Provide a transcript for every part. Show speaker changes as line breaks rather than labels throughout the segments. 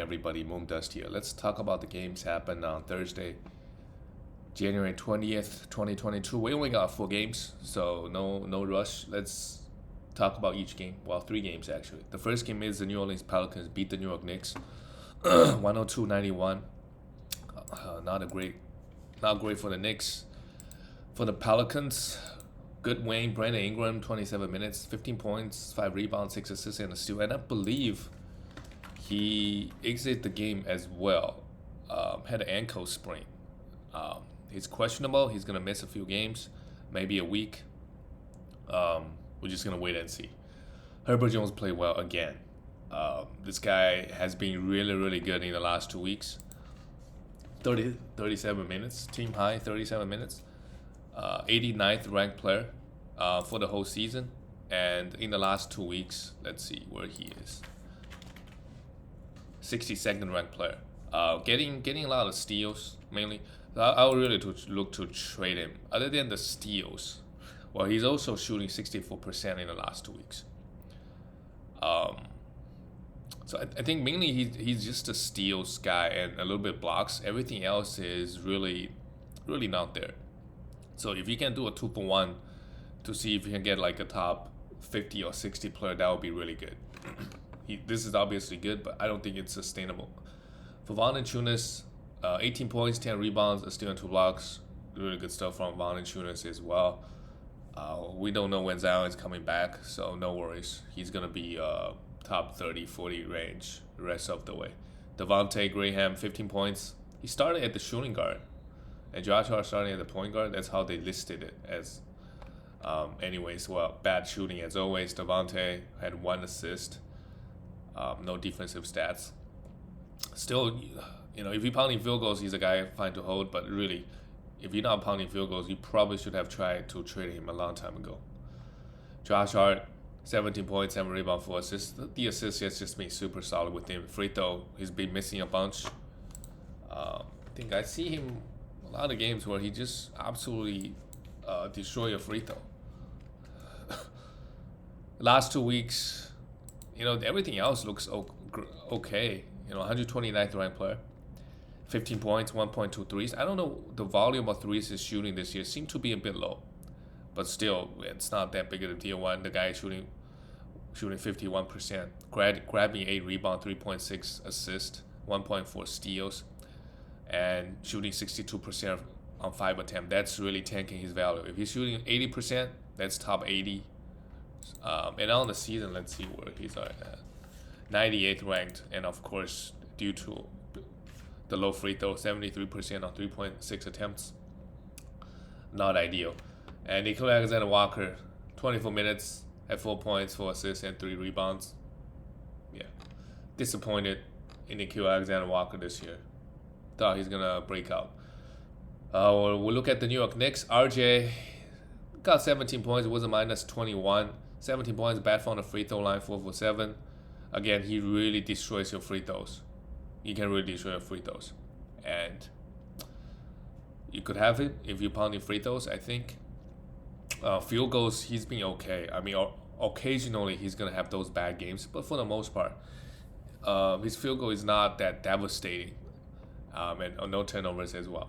Everybody, Moon Dust here. Let's talk about the games happened on Thursday, January 20th, 2022. We only got 4 games, so no rush. Let's talk about each game. Well, 3 games actually. The first game is the New Orleans Pelicans beat the New York Knicks 102-91. Not great for the Knicks. For the Pelicans, good win. Brandon Ingram, 27 minutes, 15 points, 5 rebounds, 6 assists, and a steal. And I believe he exited the game as well. Had an ankle sprain. He's questionable. He's gonna miss a few games, maybe a week. We're just gonna wait and see. Herbert Jones played well again. This guy has been really good in the last 2 weeks. 37 minutes, team high 37 minutes. 89th ranked player for the whole season. And in the last 2 weeks, let's see where he is. 62nd ranked player. Getting a lot of steals mainly. I would really look to trade him. Other than the steals, well, he's also shooting 64% in the last 2 weeks. So I think mainly he's just a steals guy and a little bit blocks. Everything else is really not there. So if you can do a 2-for-1 to see if you can get like a top 50 or 60 player, that would be really good. This is obviously good, but I don't think it's sustainable. For Valanciunas, 18 points, 10 rebounds, a steal and 2 blocks. Really good stuff from Valanciunas as well. We don't know when Zion is coming back, so no worries. He's going to be top 30, 40 range the rest of the way. Devontae Graham, 15 points. He started at the shooting guard, and Josh Hart starting at the point guard. That's how they listed it as. Anyways, well, bad shooting as always. Devontae had 1 assist. No defensive stats. Still, if you're pounding field goals, he's a guy fine to hold. But really, if you're not pounding field goals, you probably should have tried to trade him a long time ago. Josh Hart, 17 points, 7 rebounds, 4 assists. The assist has just been super solid with him. Free throw, he's been missing a bunch. I think I see him a lot of games where he just absolutely destroy a free throw. Last 2 weeks, everything else looks okay. 129th ranked player, 15 points, 1.2 threes. I don't know, the volume of threes he's shooting this year seemed to be a bit low, but still, it's not that big of a deal. When the guy is shooting 51%, grabbing 8 rebounds, 3.6 assists, 1.4 steals, and shooting 62% on 5 attempts. That's really tanking his value. If he's shooting 80%, that's top 80. And on the season, let's see where he's at. 98th ranked, and of course, due to the low free throw, 73% on 3.6 attempts. Not ideal. And Nickeil Alexander-Walker, 24 minutes, had 4 points, 4 assists, and 3 rebounds. Yeah, disappointed in Nickeil Alexander-Walker this year. Thought he's gonna break out. We'll look at the New York Knicks. RJ got 17 points. It was a minus 21. 17 points, bad from the free throw line, 4 for 7. Again, he really destroys your free throws. He can really destroy your free throws. And you could have it if you're pounding free throws, I think. Field goals, he's been okay. I mean, occasionally he's going to have those bad games, but for the most part, his field goal is not that devastating. And no turnovers as well.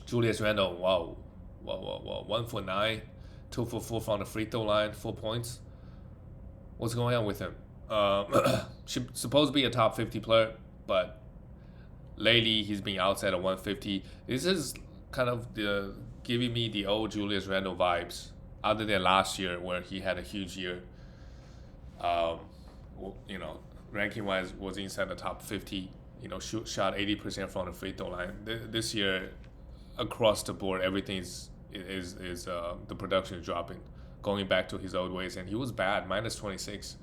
Julius Randle, wow. 1 for 9, 2 for 4 from the free throw line, 4 points. What's going on with him? Supposed to be a top 50 player, but lately he's been outside of 150. This is kind of giving me the old Julius Randle vibes, other than last year where he had a huge year. Ranking wise was inside the top 50. Shot 80% from the free throw line. This year, across the board, everything is the production is dropping, going back to his old ways, and he was bad, minus 26.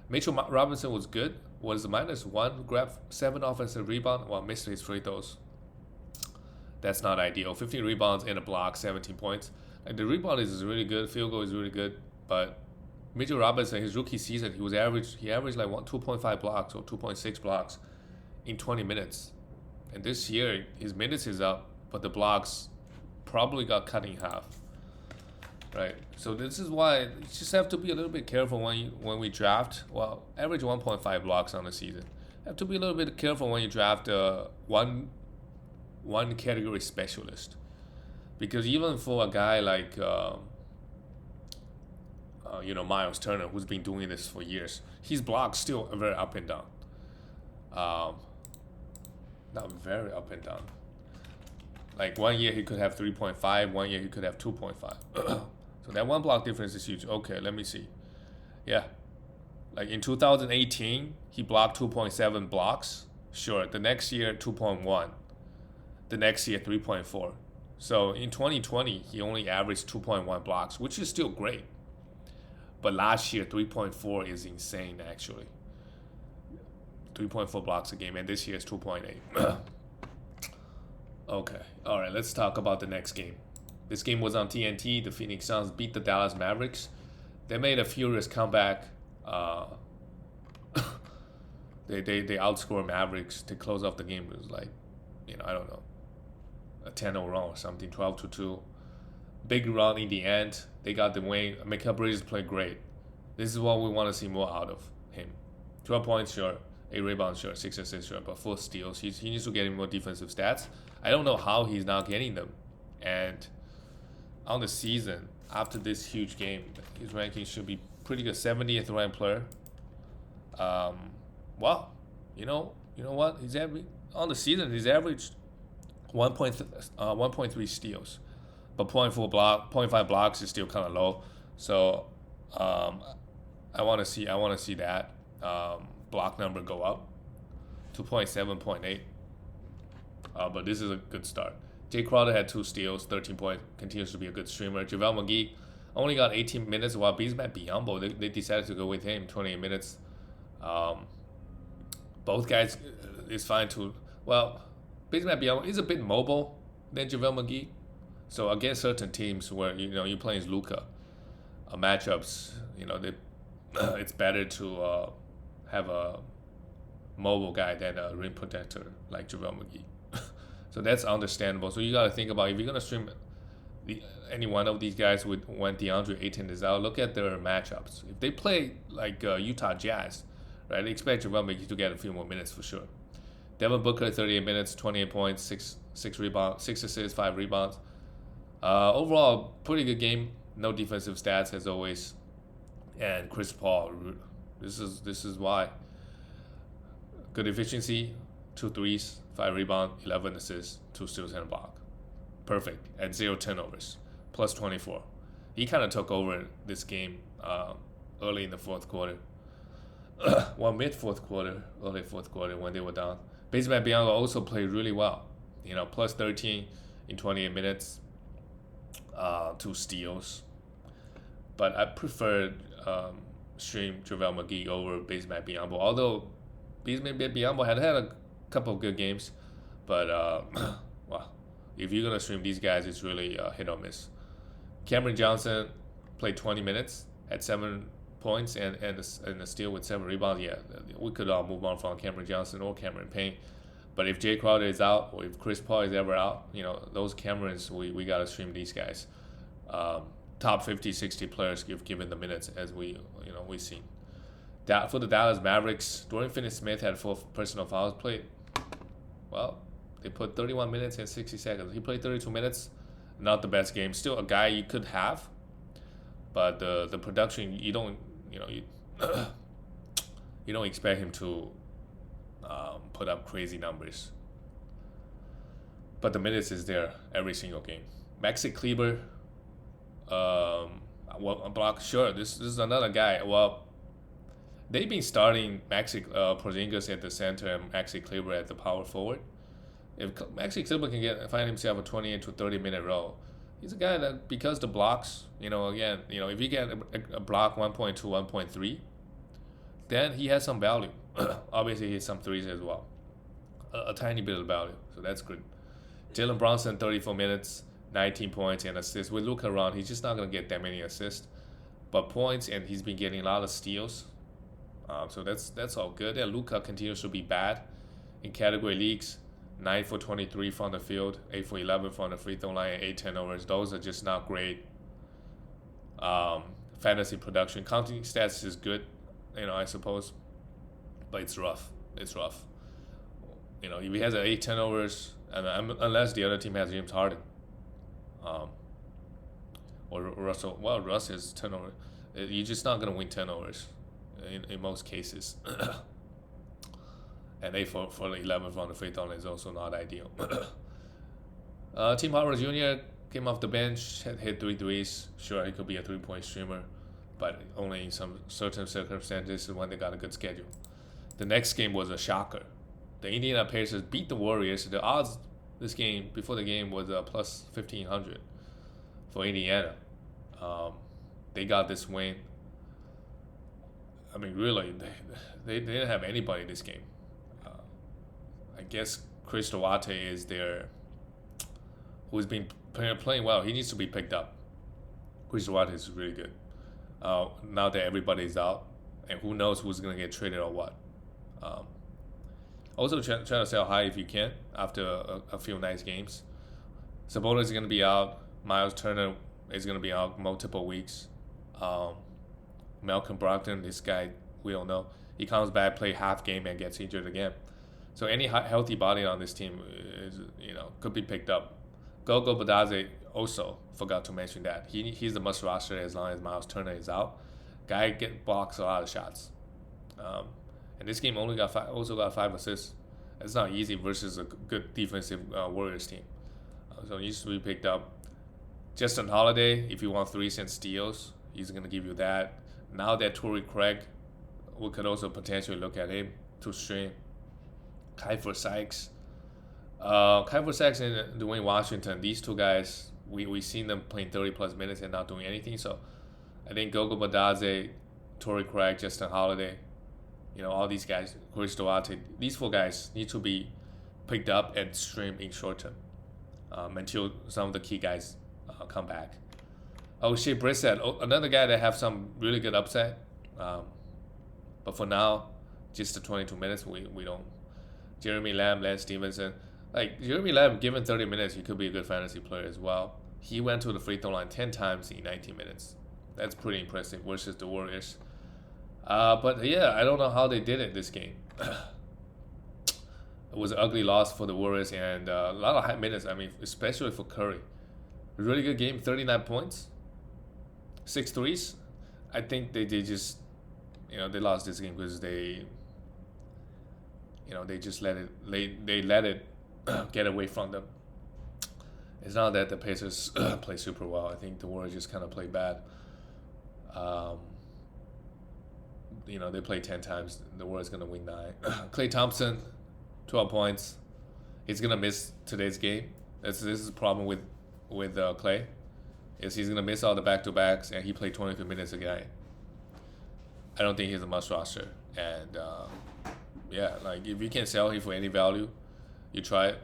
Mitchell Robinson was good, was minus 1, grabbed 7 offensive rebounds while missed his free throws. That's not ideal. 15 rebounds and a block, 17 points. And the rebound is really good, field goal is really good, but Mitchell Robinson, his rookie season, he averaged like 2.5 blocks or 2.6 blocks in 20 minutes. And this year, his minutes is up, but the blocks probably got cut in half. right? So this is why you just have to be a little bit careful when we draft. Well, average 1.5 blocks on the season. have to be a little bit careful when you draft one category specialist, because even for a guy like Miles Turner, who's been doing this for years, his blocks still very up and down. Um, Not very up and down. Like 1 year he could have 3.5, 1 year he could have 2.5. So that one block difference is huge. Okay, let me see. Yeah, like in 2018 he blocked 2.7 blocks. Sure, the next year 2.1, the next year 3.4. So in 2020 he only averaged 2.1 blocks, which is still great. But last year 3.4 is insane actually. 3.4 blocks a game, and this year is 2.8. Okay, all right, let's talk about the next game. This game was on TNT. The Phoenix Suns beat the Dallas Mavericks. They made a furious comeback. They outscored Mavericks to close off the game. It was like, I don't know, a 10-0 run or something, 12-2. Big run in the end. They got the win. Mikal Bridges played great. This is what we want to see more out of him. 12 points, sure. 8 rebounds, sure. 6 assists, sure. But 4 steals. He needs to get more defensive stats. I don't know how he's not getting them. And on the season, after this huge game, his ranking should be pretty good. 70th ranked player. Well, you know what? On the season, he's averaged 1.3 steals, but 0.5 blocks is still kind of low. So I want to see that block number go up to 0.7, 0.8. But this is a good start. Jay Crowder had 2 steals, 13 points, continues to be a good streamer. JaVale McGee only got 18 minutes, while Bismack Biyombo, they decided to go with him, 28 minutes. Both guys is fine too. Well, Bismack Biyombo is a bit mobile than JaVale McGee. So against certain teams where you're playing Luka, matchups, it's better to have a mobile guy than a rim protector like JaVale McGee. So that's understandable. So you got to think about, if you're going to stream any one of these guys when DeAndre Ayton is out, look at their matchups. If they play like Utah Jazz, right, expect JaVale McGee to get a few more minutes for sure. Devin Booker, 38 minutes, 28 points, 6 rebounds, 6 assists, 5 rebounds. Overall, pretty good game. No defensive stats as always. And Chris Paul, this is why. Good efficiency, 2 threes, 5 rebounds, 11 assists, 2 steals and a block. Perfect at 0 turnovers, plus 24. He kind of took over this game early in the fourth quarter. Well, mid-fourth quarter, early fourth quarter when they were down. Bismack Biyombo also played really well. Plus 13 in 28 minutes, 2 steals. But I preferred stream JaVale McGee over Bismack Biyombo. Although Bismack Biyombo had a couple of good games, but well, if you're gonna stream these guys, it's really hit or miss. Cameron Johnson played 20 minutes, had 7 points and a steal with 7 rebounds. Yeah, we could all move on from Cameron Johnson or Cameron Payne. But if Jay Crowder is out, or if Chris Paul is ever out, those Camerons, we gotta stream these guys. Top 50, 60 players given the minutes, as we've seen. For the Dallas Mavericks, Dorian Finney-Smith had 4 personal fouls played. Well, they put 31 minutes and 60 seconds. He played 32 minutes. Not the best game. Still a guy you could have, but the production, you don't expect him to put up crazy numbers. But the minutes is there every single game. Maxi Kleber, a block. Sure, this is another guy. Well, they've been starting Porzingis at the center and Maxi Kleber at the power forward. If Maxi Kleber can find himself a 28 to 30 minute role, he's a guy that, because the blocks, if you get a block 1.2, 1.3, then he has some value. Obviously, he has some threes as well. A tiny bit of value, so that's good. Jalen Brunson, 34 minutes, 19 points and assists. With Luka around, he's just not going to get that many assists. But points, and he's been getting a lot of steals. So that's all good. And Luka continues to be bad in category leagues. 9 for 23 from the field, 8 for 11 from the free throw line, and 8 turnovers. Those are just not great. Fantasy production. Counting stats is good, I suppose. But it's rough. it's rough. If he has 8 turnovers, and unless the other team has James Harden, um, or Russell, well, Russ is turnover. You're just not gonna win turnovers in most cases. And 8 for the 11 from the free throw line is also not ideal. Tim Howard Jr. came off the bench, hit 3 threes. Sure, he could be a 3-point streamer, but only in some certain circumstances when they got a good schedule. The next game was a shocker. The Indiana Pacers beat the Warriors. The odds this game before the game was plus 1,500 for Indiana. They got this win. I mean, really, they didn't have anybody this game. I guess Chris Duarte is there, who's been playing well. He needs to be picked up. Chris Duarte is really good. Now that everybody's out, and who knows who's going to get traded or what. Also, try to sell high if you can after a few nice games. Sabonis is going to be out. Miles Turner is going to be out multiple weeks. Malcolm Brogdon, this guy, we don't know. He comes back, play half game, and gets injured again. So any healthy body on this team is, could be picked up. Gogo Badaze also forgot to mention that. He's the must roster as long as Miles Turner is out. Guy blocks a lot of shots. And this game also got 5 assists. It's not easy versus a good defensive Warriors team. So he needs to be picked up. Justin Holiday, if you want 3 cent steals, he's going to give you that. Now that Torrey Craig, we could also potentially look at him to stream. Kiefer Sykes. Kiefer Sykes and Dwayne Washington, these two guys, we seen them playing 30-plus minutes and not doing anything. So I think Gogo Badaze, Torrey Craig, Justin Holiday, all these guys, Chris Duarte, these 4 guys need to be picked up and streamed in short term until some of the key guys come back. Shea Brissett, another guy that have some really good upside. But for now, just the 22 minutes, we don't. Jeremy Lamb, Lance Stevenson. Jeremy Lamb, given 30 minutes, he could be a good fantasy player as well. He went to the free throw line 10 times in 19 minutes. That's pretty impressive versus the Warriors. But yeah, I don't know how they did it this game. It was an ugly loss for the Warriors and a lot of high minutes. I mean, especially for Curry. A really good game, 39 points, 6 threes. I think they just, they lost this game because they just let it get away from them. It's not that the Pacers play super well. I think the Warriors just kind of play bad. They play 10 times. The Warriors going to win 9. Klay Thompson, 12 points. He's going to miss today's game. This is the problem with Klay. Is he's going to miss all the back-to-backs, and he played 22 minutes a game. I don't think he's a must roster. And, if you can sell him for any value, you try it.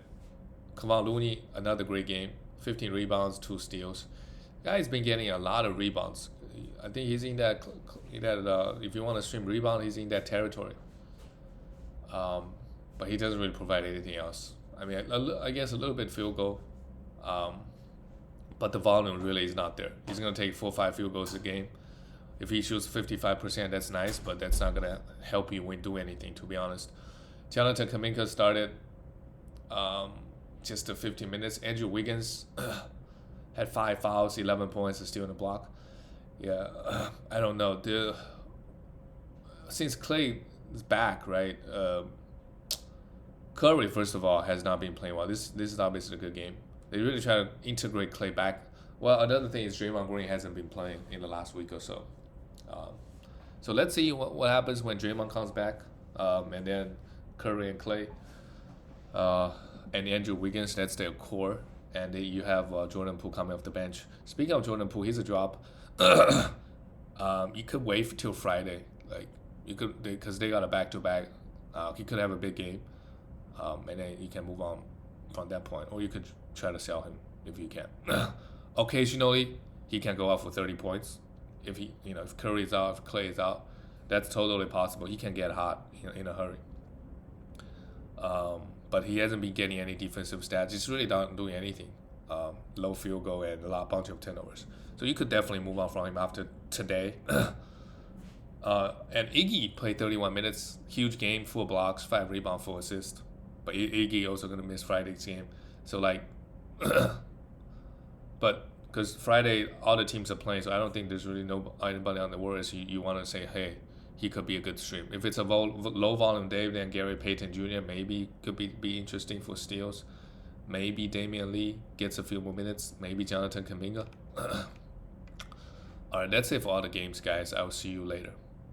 Kevon Looney, another great game. 15 rebounds, 2 steals. Guy's been getting a lot of rebounds. I think he's in that if you want to stream rebound, he's in that territory. But he doesn't really provide anything else. I mean, I guess a little bit field goal. But the volume really is not there. He's going to take 4 or 5 field goals a game. If he shoots 55%, that's nice, but that's not going to help you do anything, to be honest. Jonathan Kuminga started just the 15 minutes. Andrew Wiggins had 5 fouls, 11 points, and still in the block. Yeah, I don't know. Since Klay is back, right? Curry, first of all, has not been playing well. This is obviously a good game. They really try to integrate Klay back. Well, another thing is Draymond Green hasn't been playing in the last week or so. So let's see what happens when Draymond comes back, and then Curry and Klay, and Andrew Wiggins. That's their core, and you have Jordan Poole coming off the bench. Speaking of Jordan Poole, he's a drop. You could wait till Friday, because they got a back-to-back. He could have a big game, and then you can move on from that point, or you could try to sell him if you can. Occasionally, he can go out for 30 points. If if Curry is out, if Klay is out, that's totally possible. He can get hot in a hurry. But he hasn't been getting any defensive stats. He's really not doing anything. Low field goal and bunch of turnovers. So you could definitely move on from him after today. And Iggy played 31 minutes, huge game, 4 blocks, 5 rebounds, 4 assists. But Iggy also gonna miss Friday's game, so like, but because Friday all the teams are playing, so I don't think there's really no anybody on the Warriors you want to say, hey, he could be a good stream. If it's a low volume day, then Gary Payton Jr. maybe could be interesting for steals. Maybe Damian Lee gets a few more minutes. Maybe Jonathan Kuminga. All right, that's it for all the games, guys. I'll see you later.